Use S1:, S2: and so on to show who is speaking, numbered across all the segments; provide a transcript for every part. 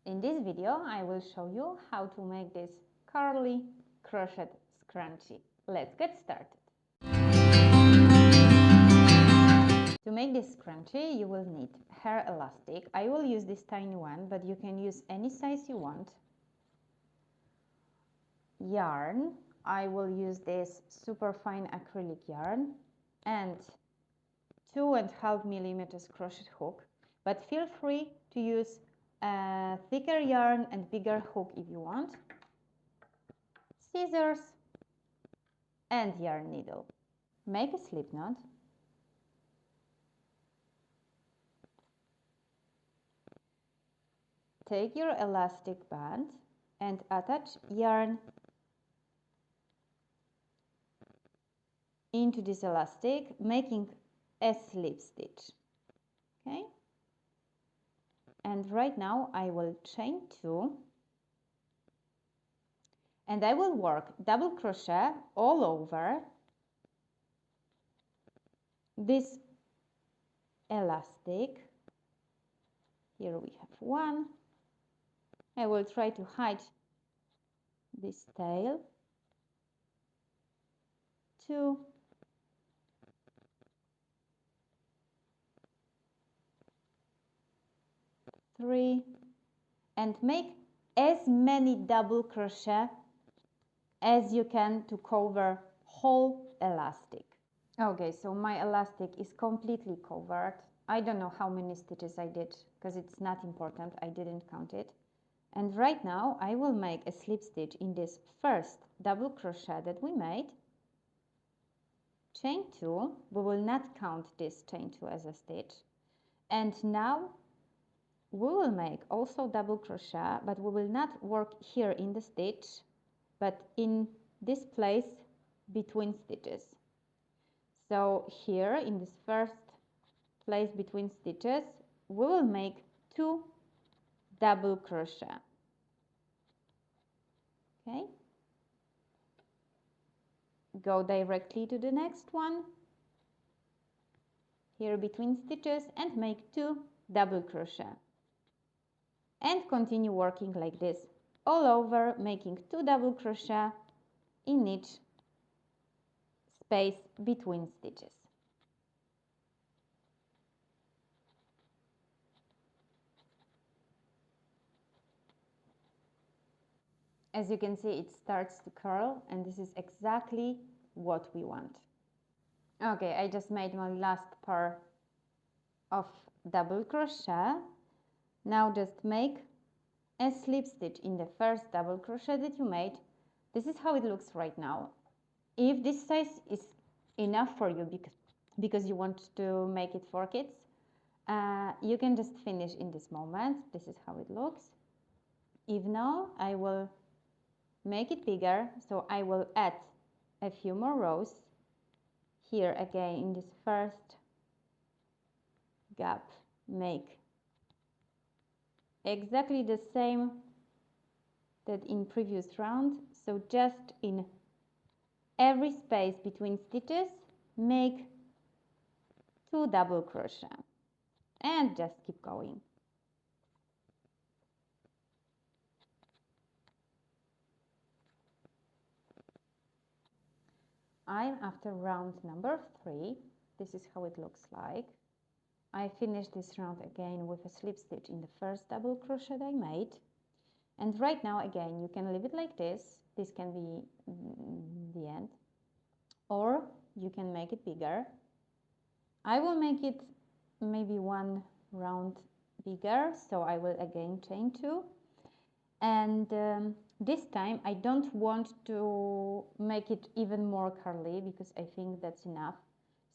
S1: In this video, I will show you how to make this curly crochet scrunchie. Let's get started. To make this scrunchie, you will need hair elastic. I will use this tiny one, but you can use any size you want. Yarn. I will use this super fine acrylic yarn and 2.5 millimeters crochet hook, but feel free to use a thicker yarn and bigger hook if you want. Scissors and yarn needle. Make a slip knot. Take your elastic band and attach yarn into this elastic, making a slip stitch. Okay? And right now I will chain 2 and I will work double crochet all over this elastic. Here we have 1. I will try to hide this tail. 2. 3, and make as many double crochet as you can to cover whole elastic. Okay, so my elastic is completely covered. I don't know how many stitches I did because it's not important, I didn't count it. And right now I will make a slip stitch in this first double crochet that we made. Chain 2, we will not count this chain 2 as a stitch. And now we will make also double crochet, but we will not work here in the stitch, but in this place between stitches. So here in this first place between stitches, we will make 2 double crochet. Okay? Go directly to the next one, here between stitches, and make 2 double crochet. And continue working like this all over, making 2 double crochet in each space between stitches. As you can see, it starts to curl, and this is exactly what we want. Okay, I just made my last pair of double crochet. Now just make a slip stitch in the first double crochet that you made. This is how it looks right now. If this size is enough for you because you want to make it for kids, you can just finish in this moment. This is how it looks. If no, I will make it bigger, so I will add a few more rows here again in this first gap. Make exactly the same that in previous round, so just in every space between stitches make 2 double crochet and just keep going. I'm after round number 3. This is how it looks like. I finished this round again with a slip stitch in the first double crochet I made. And right now again you can leave it like this. This can be the end. Or you can make it bigger. I will make it maybe 1 round bigger, so I will again chain 2. And this time I don't want to make it even more curly because I think that's enough.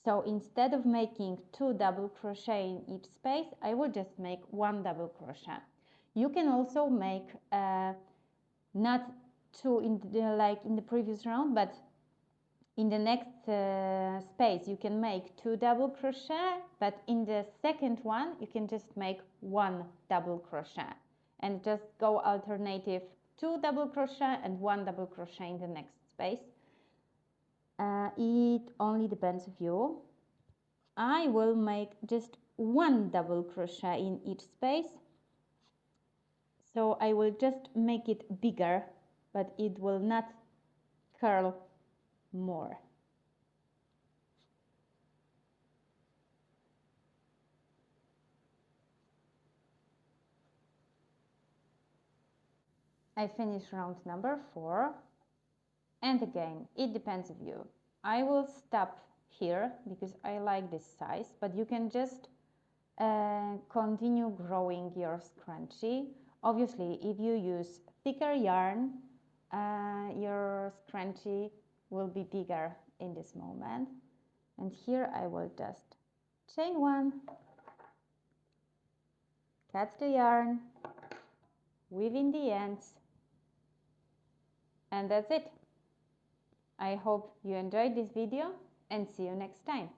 S1: So instead of making 2 double crochet in each space, I will just make 1 double crochet. You can also make not 2 in like in the previous round, but in the next space you can make 2 double crochet, but in the second one you can just make 1 double crochet and just go alternative 2 double crochet and 1 double crochet in the next space. It only depends on you. I will make just 1 double crochet in each space, So I will just make it bigger, but it will not curl more. I finished round number 4, and again it depends on you. I will stop here because I like this size, but you can just continue growing your scrunchie. Obviously, if you use thicker yarn, your scrunchie will be bigger in this moment. And here I will just chain 1, cut the yarn, weave in the ends, and that's it. I hope you enjoyed this video and see you next time.